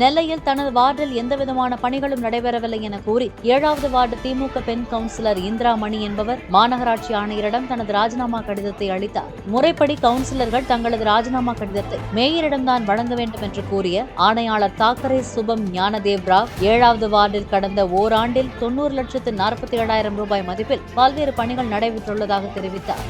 நெல்லையில் தனது வார்டில் எந்தவிதமான பணிகளும் நடைபெறவில்லை என கூறி 7வது வார்டு திமுக பெண் கவுன்சிலர் இந்திராமணி என்பவர் மாநகராட்சி ஆணையரிடம் தனது ராஜினாமா கடிதத்தை அளித்தார். முறைப்படி கவுன்சிலர்கள் தங்களது ராஜினாமா கடிதத்தை மேயரிடம்தான் வழங்க வேண்டும் என்று கூறிய ஆணையாளர் தாக்கரே சுபம் ஞானதேவ் ராவ் 7வது வார்டில் கடந்த ஓராண்டில் 90,47,000 ரூபாய் மதிப்பில் பல்வேறு பணிகள் நடைபெற்றுள்ளதாக தெரிவித்தார்.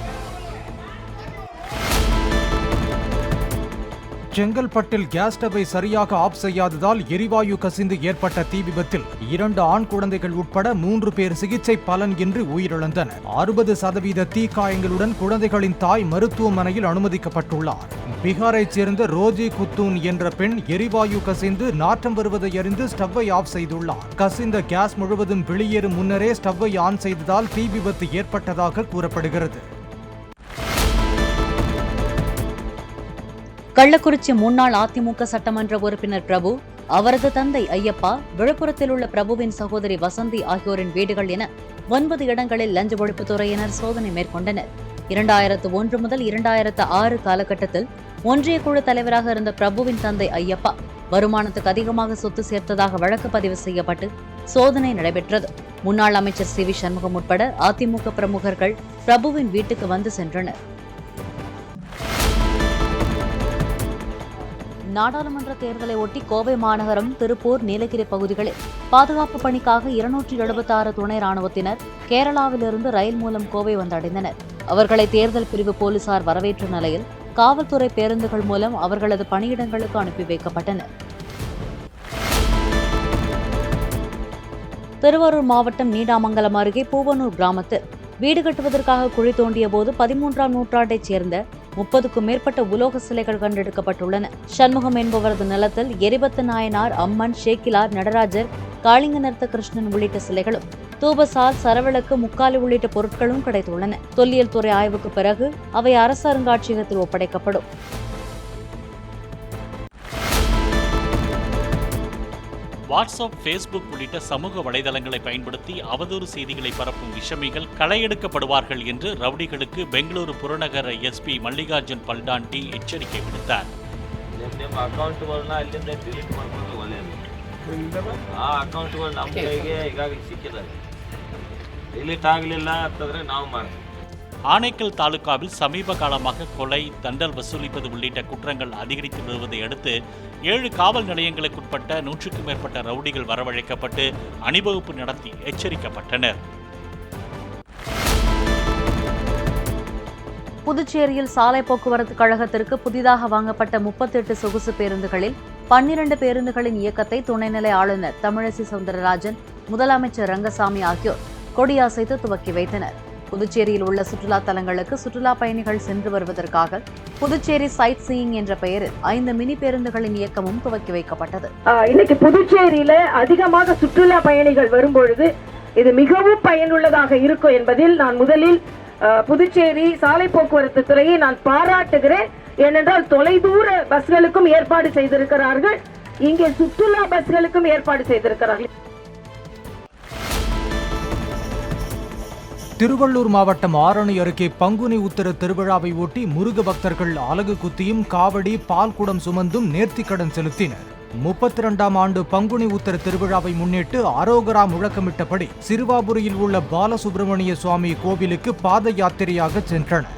செங்கல்பட்டில் கேஸ் ஸ்டவை சரியாக ஆஃப் செய்யாததால் எரிவாயு கசிந்து ஏற்பட்ட தீ விபத்தில் 2 ஆண் குழந்தைகள் உட்பட 3 பேர் சிகிச்சை பலனின்றி உயிரிழந்தனர். 60% தீக்காயங்களுடன் குழந்தைகளின் தாய் மருத்துவமனையில் அனுமதிக்கப்பட்டுள்ளார். பீகாரைச் சேர்ந்த ரோஜி குத்தூன் என்ற பெண் எரிவாயு கசிந்து நாற்றம் வருவதை அறிந்து ஸ்டவ்வை ஆஃப் செய்துள்ளார். கசிந்த கேஸ் முழுவதும் வெளியேறும் முன்னரே ஸ்டவ்வை ஆன் செய்ததால் தீ விபத்து ஏற்பட்டதாக கூறப்படுகிறது. கள்ளக்குறிச்சி முன்னாள் அதிமுக சட்டமன்ற உறுப்பினர் பிரபு, அவரது தந்தை ஐயப்பா, விழுப்புரத்தில் உள்ள பிரபுவின் சகோதரி வசந்தி ஆகியோரின் வீடுகள் என 9 இடங்களில் லஞ்ச ஒழிப்புத்துறையினர் சோதனை மேற்கொண்டனர். 2001 முதல் 2006 காலகட்டத்தில் ஒன்றிய குழு தலைவராக இருந்த பிரபுவின் தந்தை ஐயப்பா வருமானத்துக்கு அதிகமாக சொத்து சேர்த்ததாக வழக்கு பதிவு செய்யப்பட்டு சோதனை நடைபெற்றது. முன்னாள் அமைச்சர் சி வி சண்முகம் உட்பட அதிமுக பிரமுகர்கள் பிரபுவின் வீட்டுக்கு வந்து சென்றனர். நாடாளுமன்ற தேர்தலை ஒட்டி கோவை மாநகரம், திருப்பூர், நீலகிரி பகுதிகளில் பாதுகாப்பு பணிக்காக 276 துணை ராணுவத்தினர் கேரளாவிலிருந்து ரயில் மூலம் கோவை வந்தடைந்தனர். அவர்களை தேர்தல் பிரிவு போலீசார் வரவேற்ற நிலையில் காவல்துறை பேருந்துகள் மூலம் அவர்களது பணியிடங்களுக்கு அனுப்பி வைக்கப்பட்டனர். திருவாரூர் மாவட்டம் நீடாமங்கலம் அருகே பூவனூர் கிராமத்தில் வீடு கட்டுவதற்காக குழி தோண்டிய போது 13ஆம் நூற்றாண்டைச் சேர்ந்த 30க்கும் மேற்பட்ட உலோக சிலைகள் கண்டெடுக்கப்பட்டுள்ளன. சண்முகம் என்பவரது நிலத்தில் எரிபத்து நாயனார், அம்மன், ஷேக்கிலார், நடராஜர், காளிங்கநர்த்த கிருஷ்ணன் உள்ளிட்ட சிலைகளும், தூபசால், சரவிளக்கு, முக்காலி உள்ளிட்ட பொருட்களும் கிடைத்துள்ளன. தொல்லியல் துறை ஆய்வுக்கு பிறகு அவை அரசு அருங்காட்சியகத்தில் ஒப்படைக்கப்படும். வாட்ஸ்அப், ஃபேஸ்புக் உள்ளிட்ட சமூக வலைதளங்களை பயன்படுத்தி அவதூறு செய்திகளை பரப்பும் விஷமிகள் களையெடுக்கப்படுவார்கள் என்று ரவுடிகளுக்கு பெங்களூரு புறநகர எஸ்பி மல்லிகார்ஜுன் பல்டாண்டி எச்சரிக்கை விடுத்தார். ஆனைக்கல் தாலுகாவில் சமீப காலமாக கொலை, தண்டல் வசூலிப்பது உள்ளிட்ட குற்றங்கள் அதிகரித்து வருவதை அடுத்து 7 காவல் நிலையங்களுக்குட்பட்ட 100க்கும் மேற்பட்ட ரவுடிகள் வரவழைக்கப்பட்டு அணிவகுப்பு நடத்தி எச்சரிக்கப்பட்டனர். புதுச்சேரியில் சாலை போக்குவரத்து கழகத்திற்கு புதிதாக வாங்கப்பட்ட 38 சொகுசு பேருந்துகளில் 12 பேருந்துகளின் இயக்கத்தை துணைநிலை ஆளுநர் தமிழிசை சவுந்தரராஜன், முதலமைச்சர் ரங்கசாமி ஆகியோர் கொடியசைத்து துவக்கி வைத்தனர். புதுச்சேரியில் உள்ள சுற்றுலா தலங்களுக்கு சுற்றுலா பயணிகள் சென்று வருவதற்காக புதுச்சேரி சைட் சீயிங் என்ற பெயரில் 5 மினி பேருந்துகளின் இயக்கமும் துவக்கி வைக்கப்பட்டது. இன்னைக்கு புதுச்சேரியில அதிகமாக சுற்றுலா பயணிகள் வரும்பொழுது இது மிகவும் பயனுள்ளதாக இருக்கும் என்பதில் நான் முதலில் புதுச்சேரி சாலை போக்குவரத்து துறையை நான் பாராட்டுகிறேன். ஏனென்றால் தொலைதூர பஸ்களுக்கும் ஏற்பாடு செய்திருக்கிறார்கள், இங்கே சுற்றுலா பஸ்களுக்கும் ஏற்பாடு செய்திருக்கிறார்கள். திருவள்ளூர் மாவட்டம் ஆரணி அருகே பங்குனி உத்திர திருவிழாவை ஒட்டி முருக பக்தர்கள் அலகு குத்தியும் காவடி, பால்குடம் சுமந்தும் நேர்த்திக்கடன் செலுத்தினர். 32ஆம் ஆண்டு பங்குனி உத்திர திருவிழாவை முன்னிட்டு அரோகரா முழக்கமிட்டபடி சிறுவாபுரியில் உள்ள பாலசுப்பிரமணிய சுவாமி கோவிலுக்கு பாத யாத்திரையாக சென்றனர்.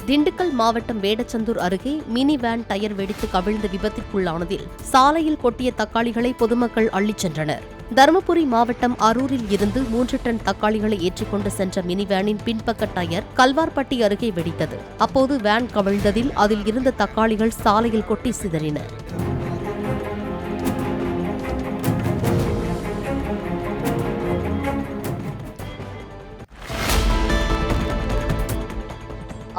திண்டுக்கல் மாவட்டம் வேடச்சந்தூர் அருகே மினி வேன் டயர் வெடித்து கவிழ்ந்த விபத்திற்குள்ளானதில் சாலையில் கொட்டிய தக்காளிகளை பொதுமக்கள் அள்ளிச் சென்றனர். தருமபுரி மாவட்டம் அரூரில் இருந்து 3 டன் தக்காளிகளை ஏற்றிக்கொண்டு சென்ற மினி வேனின் பின்பக்க டயர் கல்வார்பட்டி அருகே வெடித்தது. அப்போது வேன் கவிழ்ந்ததில் அதில் இருந்த தக்காளிகள் சாலையில் கொட்டி சிதறின.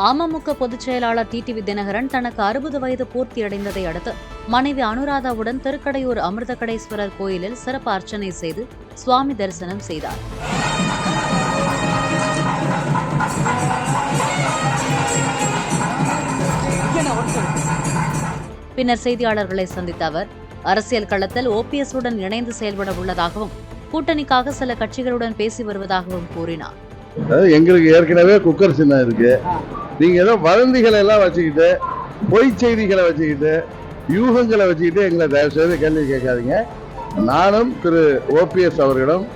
அமமுக பொதுச் செயலாளர் டிடிவி தினகரன் தனக்கு 60 வயது பூர்த்தியடைந்ததை அடுத்து மனைவி அனுராதாவுடன் திருக்கடையூர் அமிர்தகடேஸ்வரர் கோயிலில் சிறப்பு அர்ச்சனை செய்து சுவாமி தரிசனம் செய்தார். பின்னர் செய்தியாளர்களை சந்தித்த அவர் அரசியல் களத்தில் OPS உடன் இணைந்து செயல்பட உள்ளதாகவும் கூட்டணிக்காக சில கட்சிகளுடன் பேசி வருவதாகவும் கூறினார். எங்களுக்கு ஏற்கனவே குக்கர் சின்னம் இருக்கு. நீங்க ஏதோ வதந்திகளை எல்லாம் வச்சுக்கிட்டு, பொய் செய்திகளை வச்சுக்கிட்டு, யூகங்களை வச்சுக்கிட்டு எங்களை தயவு செய்து கேள்வி கேட்காதீங்க. நானும் திரு OPS அவர்களிடம்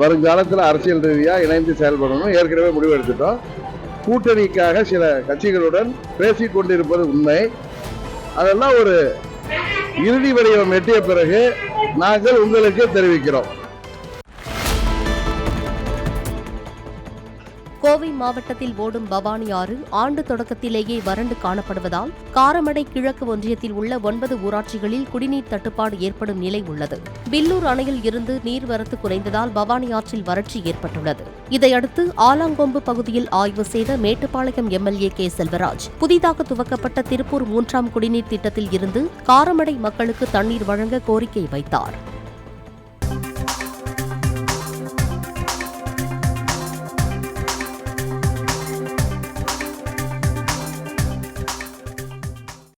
வருங்காலத்தில் அரசியல் ரீதியாக இணைந்து செயல்படணும் ஏற்கனவே முடிவெடுத்துட்டோம். கூட்டணிக்காக சில கட்சிகளுடன் பேசிக் கொண்டிருப்பது உண்மை. அதெல்லாம் ஒரு இறுதி வடிவம் எட்டிய பிறகு நாங்கள் உங்களுக்கு தெரிவிக்கிறோம். கோவை மாவட்டத்தில் ஓடும் பவானி ஆறு ஆண்டு தொடக்கத்திலேயே வறண்டு காணப்படுவதால் காரமடை கிழக்கு ஒன்றியத்தில் உள்ள 9 ஊராட்சிகளில் குடிநீர் தட்டுப்பாடு ஏற்படும் நிலை உள்ளது. பில்லூர் அணையில் இருந்து நீர்வரத்து குறைந்ததால் பவானி ஆற்றில் வறட்சி ஏற்பட்டுள்ளது. இதையடுத்து ஆலாங்கொம்பு பகுதியில் ஆய்வு செய்த மேட்டுப்பாளையம் MLA K. செல்வராஜ் புதிதாக துவக்கப்பட்ட திருப்பூர் 3ஆம் குடிநீர் திட்டத்தில் இருந்து காரமடை மக்களுக்கு தண்ணீர் வழங்க கோரிக்கை வைத்தார்.